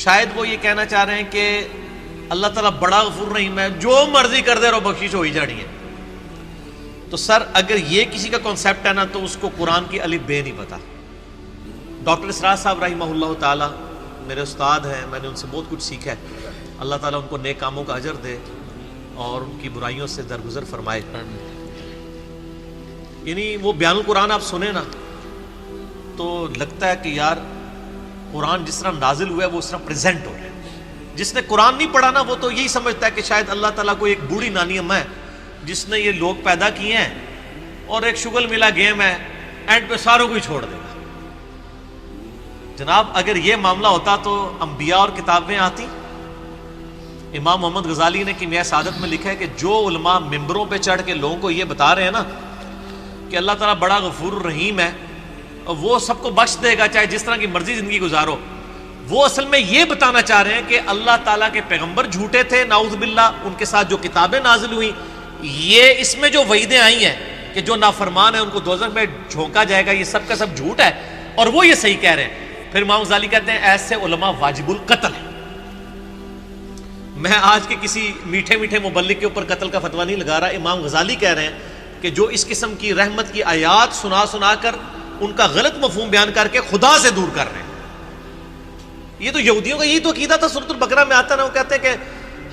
شاید وہ یہ کہنا چاہ رہے ہیں کہ اللہ تعالیٰ بڑا غفور رحیم ہے، جو مرضی کر دے رہو بخشش ہو ہی جانی ہے. تو سر اگر یہ کسی کا کانسیپٹ ہے نا تو اس کو قرآن کی الف بے نہیں پتا. ڈاکٹر اسرار صاحب رحمہ اللہ تعالیٰ میرے استاد ہیں، میں نے ان سے بہت کچھ سیکھا ہے. اللہ تعالیٰ ان کو نیک کاموں کا اجر دے اور ان کی برائیوں سے درگزر فرمائے. یعنی وہ بیان القرآن آپ سنیں نا تو لگتا ہے کہ یار قرآن جس طرح نازل ہوا ہے وہ اس طرح پریزنٹ ہو رہا ہے. جس نے قرآن نہیں پڑھا نا وہ تو یہی سمجھتا ہے کہ شاید اللہ تعالیٰ کو ایک بوڑھی نانی اماں ہے جس نے یہ لوگ پیدا کیے ہیں اور ایک شغل ملا گیم ہے، اینڈ پہ ساروں کو ہی چھوڑ دے گا. جناب اگر یہ معاملہ ہوتا تو انبیاء اور کتابیں آتی. امام محمد غزالی نے کیمیائے سعادت میں لکھا ہے کہ جو علماء ممبروں پہ چڑھ کے لوگوں کو یہ بتا رہے ہیں نا کہ اللہ تعالیٰ بڑا غفور الرحیم ہے اور وہ سب کو بخش دے گا چاہے جس طرح کی مرضی زندگی گزارو، وہ اصل میں یہ بتانا چاہ رہے ہیں کہ اللہ تعالیٰ کے پیغمبر جھوٹے تھے نعوذ باللہ، ان کے ساتھ جو کتابیں نازل ہوئیں یہ اس میں جو وعیدیں آئی ہیں کہ جو نافرمان ہیں ان کو دوزخ میں جھونکا جائے گا، یہ سب کا سب جھوٹ ہے اور وہ یہ صحیح کہہ رہے ہیں. پھر امام غزالی کہتے ہیں ایسے علماء واجب القتل ہیں. میں آج کے کسی میٹھے میٹھے مبلغ کے اوپر قتل کا فتویٰ نہیں لگا رہا. امام غزالی کہہ رہے ہیں کہ جو اس قسم کی رحمت کی آیات سنا سنا کر ان کا غلط مفہوم بیان کر کے خدا سے دور کر رہے ہیں. یہ تو یہودیوں کا یہی تو عقیدہ تھا. سورۃ البقرہ میں آتا نا، وہ کہتے ہیں کہ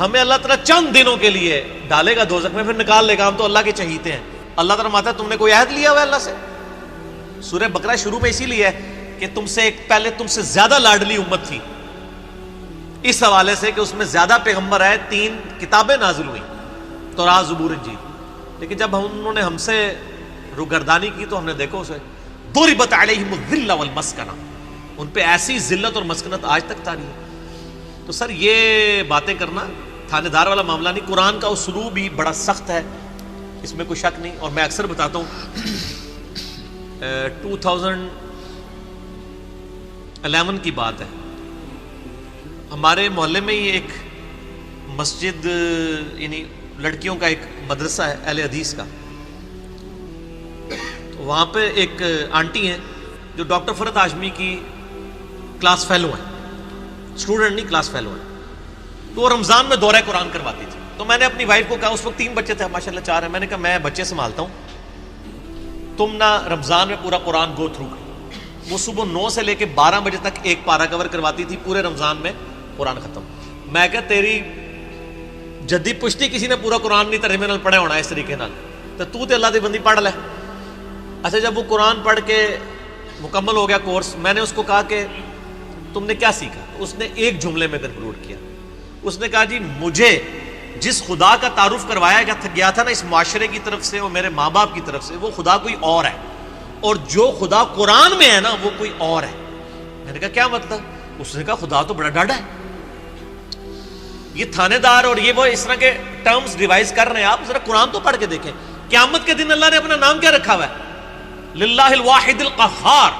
ہمیں اللہ تعالیٰ چند دنوں کے لیے ڈالے گا دوزخ میں پھر نکال لے گا، ہم تو اللہ کے چہیتے ہیں. اللہ تعالیٰ ماتا تم نے کوئی عہد لیا ہوا ہے اللہ سے؟ سورہ بقرہ شروع میں اسی لیے ہے کہ تم سے ایک پہلے تم سے زیادہ لاڈلی امت تھی، اس حوالے سے کہ اس میں زیادہ پیغمبر آئے، 3 کتابیں نازل ہوئیں، تورات زبور انجیل. لیکن جب انہوں نے ہم سے روگردانی کی تو ہم نے دیکھو اسے ضربت علیہم الذلہ والمسکنہ، ان پہ ایسی ذلت اور مسکنت آج تک تاری ہے. تو سر یہ باتیں کرنا تھانے دار والا معاملہ نہیں. قرآن کا اسلوب ہی بڑا سخت ہے، اس میں کوئی شک نہیں. اور میں اکثر بتاتا ہوں 2011 کی بات ہے، ہمارے محلے میں ہی ایک مسجد یعنی لڑکیوں کا ایک مدرسہ ہے اہل حدیث کا. تو وہاں پہ ایک آنٹی ہیں جو ڈاکٹر فرحت ہاشمی کی کلاس فیلو ہیں، اسٹوڈنٹ نہیں کلاس فیلو ہیں. تو وہ رمضان میں دورہ قرآن کرواتی تھی. تو میں نے اپنی وائف کو کہا، اس وقت 3 بچے تھے ماشاءاللہ 4 ہیں، میں نے کہا میں بچے سنبھالتا ہوں، تم نہ رمضان میں پورا قرآن گو تھرو کرو. وہ صبح 9 سے لے کے 12 بجے تک ایک پارہ کور کرواتی تھی، پورے رمضان میں قرآن ختم. میں کہا تیری جدی پشتی کسی نے پورا قرآن نہیں ترجمے نال پڑھا ہونا اس طریقے نال، تو اللہ دی بندی پڑھ لے. اچھا جب وہ قرآن پڑھ کے مکمل ہو گیا کورس، میں نے اس کو کہا کہ تم نے کیا سیکھا؟ اس نے ایک جملے میں کنکلوڈ کیا. اس نے کہا جی مجھے جس خدا کا تعارف کروایا گیا تھا نا اس معاشرے کی طرف سے اور میرے ماں باپ کی طرف سے، وہ خدا کوئی اور ہے، اور جو خدا قرآن میں ہے نا وہ کوئی اور ہے. میں نے کہا کیا مطلب؟ اس نے کہا خدا تو بڑا ڈاڈا ہے. یہ تھانے دار اور یہ وہ اس طرح کے ٹرمز ریوائز کر رہے ہیں. آپ ذرا قرآن تو پڑھ کے دیکھیں. قیامت کے دن اللہ نے اپنا نام کیا رکھا ہوا ہے؟ للہ الواحد القہار.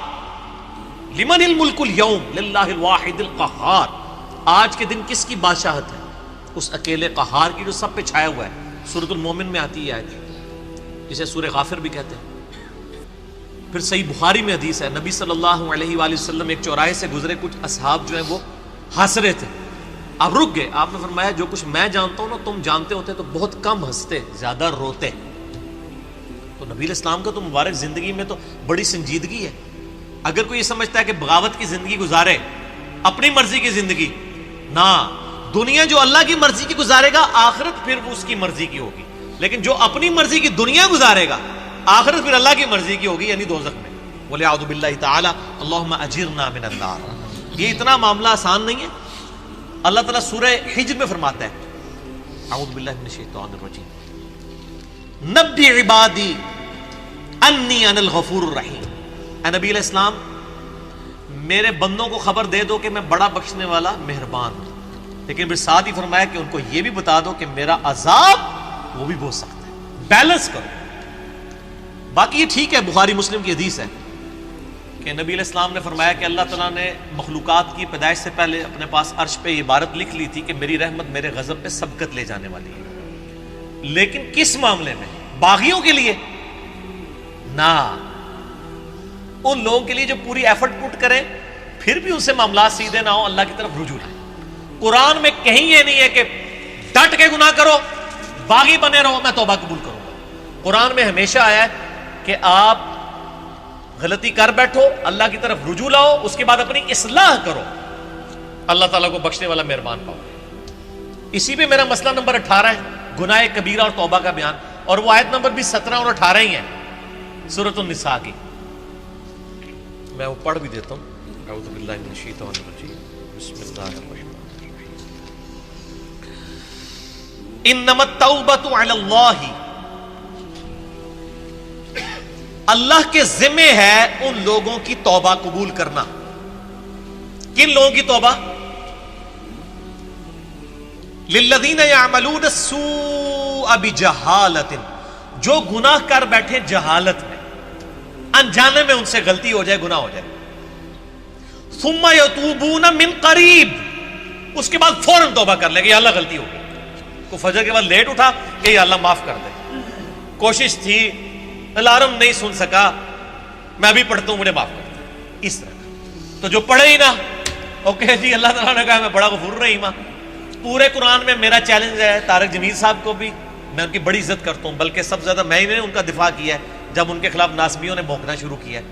لمن الملک اليوم للہ الواحد القہار. آج کے دن کس کی بادشاہت ہے؟ اس اکیلے قہار کی جو سب پہ چھایا ہوا ہے. سورۃ المومن میں آتی ہے آیت، جسے سورہ غافر بھی کہتے ہیں. پھر صحیح بخاری میں حدیث ہے، نبی صلی اللہ علیہ وآلہ وسلم ایک چوراہے سے گزرے، کچھ اصحاب جو ہیں وہ ہنس رہے تھے. آپ رک گئے. آپ نے فرمایا جو کچھ میں جانتا ہوں نا تم جانتے ہوتے تو بہت کم ہنستے، زیادہ روتے. تو نبی علیہ السلام کا تو مبارک زندگی میں تو بڑی سنجیدگی ہے. اگر کوئی یہ سمجھتا ہے کہ بغاوت کی زندگی گزارے، اپنی مرضی کی زندگی، نہ، دنیا جو اللہ کی مرضی کی گزارے گا آخرت پھر وہ اس کی مرضی کی ہوگی. لیکن جو اپنی مرضی کی دنیا گزارے گا آخرت پھر اللہ کی مرضی کی ہوگی، یعنی دوزخ میں. وَلِعَوْذُ بِاللَّهِ تَعَالَى اللَّهُمَّ أَجِرْنَا مِنَ النَّارِ. یہ اتنا معاملہ آسان نہیں ہے. اللہ تعالیٰ سورہ حجر میں فرماتا ہے، اعوذ باللہ من الشیطان الرجیم، نبی عبادی انی انا الغفور الرحیم. اے نبی علیہ السلام میرے بندوں کو خبر دے دو کہ میں بڑا بخشنے والا مہربان ہوں. لیکن پھر ساتھ ہی فرمایا کہ ان کو یہ بھی بتا دو کہ میرا عذاب وہ بھی بہت سخت ہے. بیلنس کرو. باقی یہ ٹھیک ہے، بخاری مسلم کی حدیث ہے کہ نبی علیہ السلام نے فرمایا کہ اللہ تعالیٰ نے مخلوقات کی پیدائش سے پہلے اپنے پاس عرش پہ یہ عبارت لکھ لی تھی کہ میری رحمت میرے غضب پہ سبقت لے جانے والی ہے. لیکن کس معاملے میں؟ باغیوں کے لیے نہ، ان لوگوں کے لیے جو پوری ایفرٹ پٹ کریں پھر بھی ان سے معاملات سیدھے نہ ہو، اللہ کی طرف رجوع لائیں۔ قرآن میں کہیں یہ نہیں ہے کہ ڈٹ کے گناہ کرو، باغی بنے رہو میں توبہ قبول کروں گا۔ قرآن میں ہمیشہ آیا ہے کہ آپ غلطی کر بیٹھو، اللہ کی طرف رجوع لاؤ، اس کے بعد اپنی اصلاح کرو، اللہ تعالیٰ کو بخشنے والا مہربان پاؤ۔ اسی پہ میرا مسئلہ نمبر 18 ہے، گناہ کبیرہ اور توبہ کا بیان، اور وہ آیت نمبر بھی 17 اور 18 ہی ہے سورۃ النساء کی۔ میں وہ پڑھ بھی دیتا ہوں۔ اعوذ باللہ من الشیطان الرجیم، بسم اللہ الرحمن الرحیم۔ انما التوبۃ علی اللہ، اللہ کے ذمہ ہے ان لوگوں کی توبہ قبول کرنا۔ کن لوگوں کی توبہ؟ للذین یعملون السوء بجہالۃ، جو گناہ کر بیٹھے جہالت میں، انجانے میں ان سے غلطی ہو جائے، گناہ ہو جائے، ثم یتوبون من قریب، اس کے بعد فوراً توبہ کر لے کہ یا اللہ غلطی ہو گئی، کو فجر کے بعد لیٹ اٹھا کہ یا اللہ معاف کر دے، کوشش تھی، الارم نہیں سن سکا، میں ابھی پڑھتا ہوں مجھے معاف کر دے، اس طرح۔ تو جو پڑھے ہی نہ، اوکے جی اللہ تعالیٰ نے کہا میں بڑا غفور رحیم ہوں۔ پورے قرآن میں میرا چیلنج ہے طارق جمیل صاحب کو بھی، میں ان کی بڑی عزت کرتا ہوں، بلکہ سب سے زیادہ میں نے ان کا دفاع کیا ہے جب ان کے خلاف ناسبیوں نے بھونکنا شروع کیا ہے،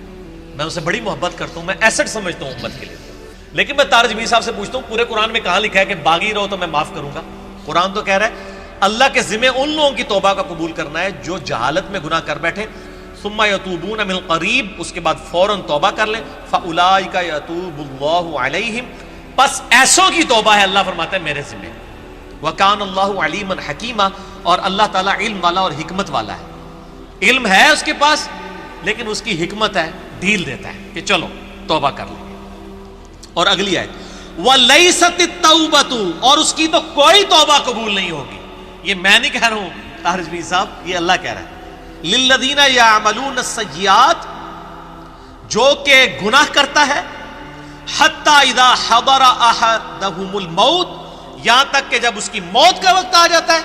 میں ان سے بڑی محبت کرتا ہوں، میں ایسٹ سمجھتا ہوں امت کے لیے۔ لیکن میں طارق جمیل صاحب سے پوچھتا ہوں پورے قرآن میں کہاں لکھا ہے کہ باغی رہو تو میں معاف کروں گا؟ قرآن تو کہہ رہا ہے اللہ کے ذمہ ان لوگوں کی توبہ کا قبول کرنا ہے جو جہالت میں گناہ کر بیٹھے، ثم یتوبون من قریب، اس کے بعد فوراً توبہ کر لیں، فاولئک یتوب اللہ علیہم، پس ایسوں کی توبہ ہے اللہ فرماتا ہے میرے ذمہ، وکان اللہ علیما حکیما، اور اللہ تعالیٰ علم والا اور حکمت والا ہے۔ علم ہے اس کے پاس لیکن اس کی حکمت ہے، ڈھیل دیتا ہے کہ چلو توبہ کر لیں۔ اور اگلی آیت وَلَيْسَتِ التَّوْبَةُ، اور اس کی تو کوئی توبہ قبول نہیں ہوگی، یہ میں نہیں کہہ رہا ہوں طارق جمیل صاحب، یہ اللہ کہہ رہا ہے، للذین یعملون السیئات، جو کہ گناہ کرتا ہے، حتی اذا حضر احدہم الموت، یہاں تک کہ جب اس کی موت کا وقت آ جاتا ہے،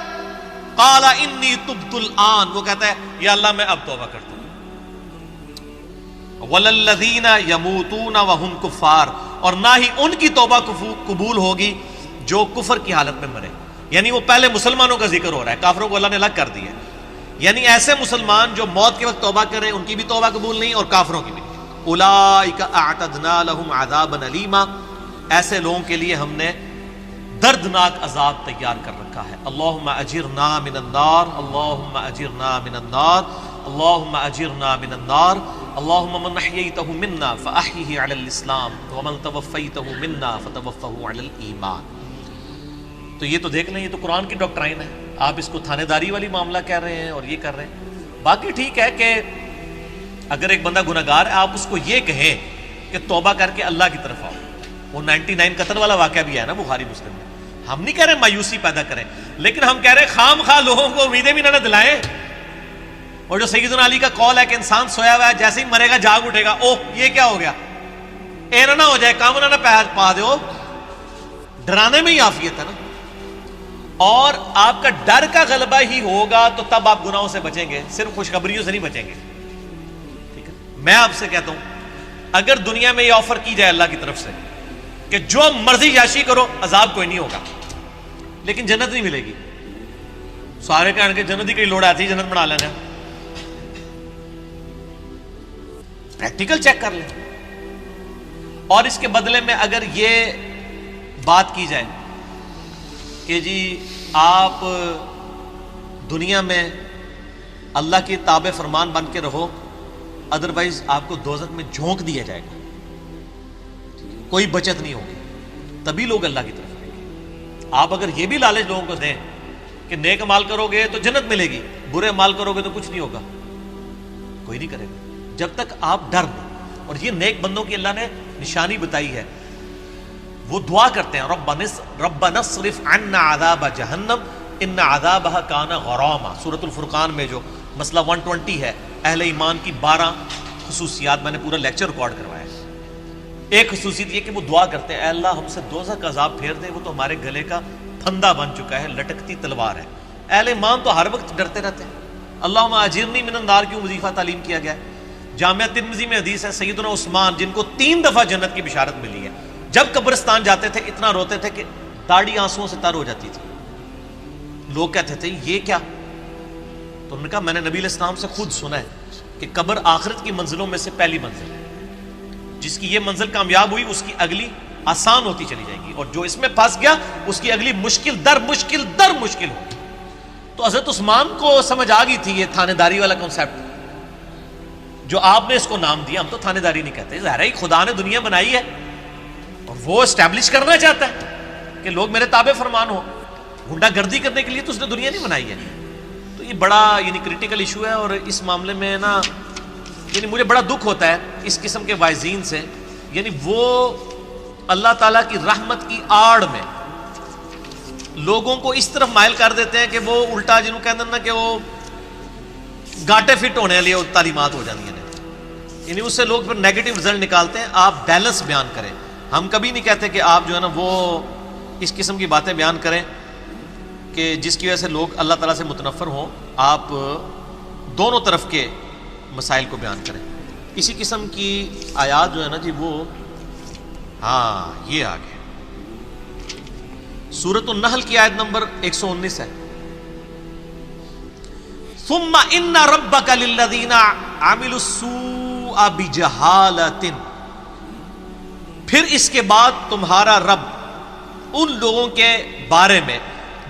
قال انی تبت الآن، وہ کہتا ہے یا اللہ میں اب توبہ کرتا ہوں۔ وَلَلَّذِينَ يَمُوتُونَ وَهُمْ كُفَّارٌ، اور نہ ہی ان کی توبہ قبول ہوگی جو کفر کی حالت میں مرے، یعنی وہ پہلے مسلمانوں کا ذکر ہو رہا ہے، کافروں کو اللہ نے الگ کر دیا ہے، یعنی ایسے مسلمان جو موت کے وقت توبہ کریں ان کی بھی توبہ قبول نہیں اور کافروں کی بھی۔ اولئک اعتدنا لهم عذابا الیما، ایسے لوگوں کے لیے ہم نے دردناک عذاب تیار کر رکھا ہے۔ اللہم اجرنا من النار، اللہم اجرنا من النار، اللہم اجرنا من النار، اللہم من احییتہ منا فاحیہ علی الاسلام ومن توفیتہ منا فتوفہ علی الایمان۔ تو یہ تو دیکھ لیں، یہ تو قرآن کی ڈاکٹرائن ہے، آپ اس کو تھانے داری والی معاملہ کہہ رہے ہیں اور یہ کر رہے ہیں۔ باقی ٹھیک ہے کہ اگر ایک بندہ گناہگار ہے آپ اس کو یہ کہیں کہ توبہ کر کے اللہ کی طرف آؤ، وہ 99 قتل والا واقعہ بھی ہے نا بخاری مسلم میں، ہم نہیں کہہ رہے مایوسی پیدا کریں، لیکن ہم کہہ رہے خام خواہ لوگوں کو امیدیں بھی نہ دلائیں۔ اور جو سیدنا علی کا قول ہے کہ انسان سویا ہوا ہے جیسے ہی مرے گا جاگ اٹھے گا، اوہ یہ کیا ہو گیا، اے نہ ہو جائے کام نہ پا دو، ڈرانے میں ہی عافیت ہے نا۔ اور آپ کا ڈر کا غلبہ ہی ہوگا تو تب آپ گناہوں سے بچیں گے، صرف خوشخبریوں سے نہیں بچیں گے، ٹھیک ہے۔ میں آپ سے کہتا ہوں اگر دنیا میں یہ آفر کی جائے اللہ کی طرف سے کہ جو مرضی یاشی کرو عذاب کوئی نہیں ہوگا لیکن جنت نہیں ملے گی، سارے کہنے کے جنت ہی کئی لوڑ آتی ہے جنت بنا لینا، پریکٹیکل چیک کر لیں۔ اور اس کے بدلے میں اگر یہ بات کی جائے کہ جی آپ دنیا میں اللہ کی تابع فرمان بن کے رہو، ادروائز آپ کو دوزخ میں جھونک دیا جائے گا، کوئی بچت نہیں ہوگی، تبھی لوگ اللہ کی طرف آئیں گے۔ آپ اگر یہ بھی لالچ لوگوں کو دیں کہ نیک عمل کرو گے تو جنت ملے گی، برے عمل کرو گے تو کچھ نہیں ہوگا، کوئی نہیں کرے گا جب تک آپ ڈر لیں۔ اور یہ نیک بندوں کی اللہ نے نشانی بتائی ہے، وہ دعا کرتے ہیں ربنا اصرف عنا عذاب جہنم ان عذابها کان غراما، سورۃ الفرقان میں جو مسئلہ 120 ہے، اہل ایمان کی 12 خصوصیات، میں نے پورا لیکچر ریکارڈ کروایا ہے۔ ایک خصوصیت یہ کہ وہ دعا کرتے ہیں اے اللہ ہم سے دوزخ کا عذاب پھیر دے، وہ تو ہمارے گلے کا پھندا بن چکا ہے، لٹکتی تلوار ہے۔ اہل ایمان تو ہر وقت ڈرتے رہتے ہیں۔ اللہم اجرنی من النار کیوں وظیفہ تعلیم کیا گیا ہے؟ جامعہ ترمذی میں حدیث ہے سیدنا عثمان جن کو 3 دفعہ جنت کی بشارت ملی ہے، جب قبرستان جاتے تھے اتنا روتے تھے کہ داڑھی آنسوؤں سے تر ہو جاتی تھی. لوگ کہتے تھے یہ کیا؟ تو انہوں نے کہا میں نے نبی علیہ السلام سے خود سنا ہے کہ قبر آخرت کی منزلوں میں سے پہلی منزل ہے، جس کی یہ منزل کامیاب ہوئی اس کی اگلی آسان ہوتی چلی جائے گی، اور جو اس میں پھنس گیا اس کی اگلی مشکل در مشکل در مشکل ہوگی. تو حضرت عثمان کو سمجھ آ گئی تھی یہ تھانے داری والا کنسیپٹ جو آپ نے اس کو نام دیا. ہم تو تھانے داری نہیں کہتے، ظاہر ہے خدا نے دنیا بنائی ہے اور وہ اسٹیبلش کرنا چاہتا ہے کہ لوگ میرے تابع فرمان ہو. گنڈا گردی کرنے کے لیے تو اس نے دنیا نہیں بنائی ہے. تو یہ بڑا کریٹیکل ایشو ہے، اور اس معاملے میں نا مجھے بڑا دکھ ہوتا ہے اس قسم کے واعظین سے. وہ اللہ تعالیٰ کی رحمت کی آڑ میں لوگوں کو اس طرف مائل کر دیتے ہیں کہ وہ الٹا جنہوں کہتے ہیں نا کہ وہ گاٹے فٹ ہونے والی تعلیمات ہو جاتی ہیں، اس سے لوگ پھر نیگیٹو رزلٹ نکالتے ہیں. آپ بیلنس بیان کریں. ہم کبھی نہیں کہتے کہ آپ جو ہے نا وہ اس قسم کی باتیں بیان کریں کہ جس کی وجہ سے لوگ اللہ تعالیٰ سے متنفر ہوں. آپ دونوں طرف کے مسائل کو بیان کریں. اسی قسم کی آیات جو ہے نا جی وہ یہ آگے سورۃ النحل کی آیت نمبر 119 ہے. ثم ان ربک للذین عملوا السوء بجہالۃ، پھر اس کے بعد تمہارا رب ان لوگوں کے بارے میں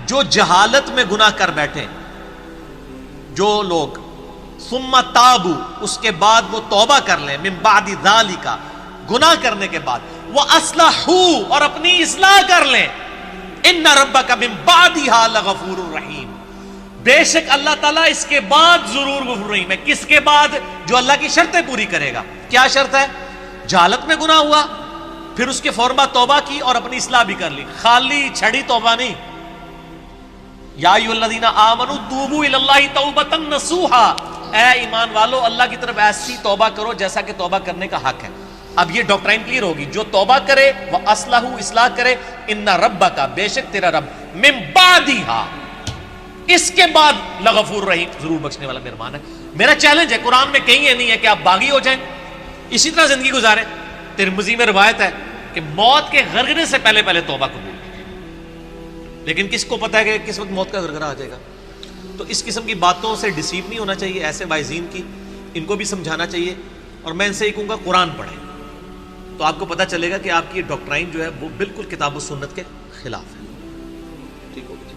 جو جہالت میں گناہ کر بیٹھے، جو لوگ ثم تابوا اس کے بعد وہ توبہ کر لیں، من بعد ذالک گناہ کرنے کے بعد، واصلحوا اور اپنی اصلاح کر لیں، ان ربک من بعدھا لغفور الرحیم، بے شک اللہ تعالیٰ اس کے بعد ضرور غفور رحیم ہے. کس کے بعد؟ جو اللہ کی شرطیں پوری کرے گا. کیا شرط ہے؟ جہالت میں گناہ ہوا، پھر اس کے فوراً بعد توبہ کی اور اپنی اصلاح بھی کر لی. خالی چھڑی توبہ نہیں. یا ایھا الذین آمنوا توبوا الی اللہ توبۃ نصوحا، اے ایمان والو اللہ کی طرف ایسی توبہ کرو جیسا کہ توبہ کرنے کا حق ہے. اب یہ ڈاکٹرائن کلیئر ہوگی. جو توبہ کرے وہ اصلاح کرے، ان ربک بے شک تیرا رب من بعدھا اس کے بعد لغفور رحیم ضرور بخشنے والا مہربان ہے. میرا چیلنج ہے، قرآن میں کہیں یہ نہیں ہے کہ آپ باغی ہو جائیں اسی طرح زندگی گزاریں. ترمذی میں روایت ہے کہ موت کے غرغرے سے پہلے توبہ قبول، لیکن کس کو پتہ ہے کہ کس وقت موت کا غرغرہ آ جائے گا. تو اس قسم کی باتوں سے ڈیسیو نہیں ہونا چاہیے. ایسے واعظین کی ان کو بھی سمجھانا چاہیے، اور میں ان سے یہ کہوں گا قرآن پڑھیں تو آپ کو پتہ چلے گا کہ آپ کی ڈاکٹرائن جو ہے وہ بالکل کتاب و سنت کے خلاف ہے. ٹھیک ہو گیا.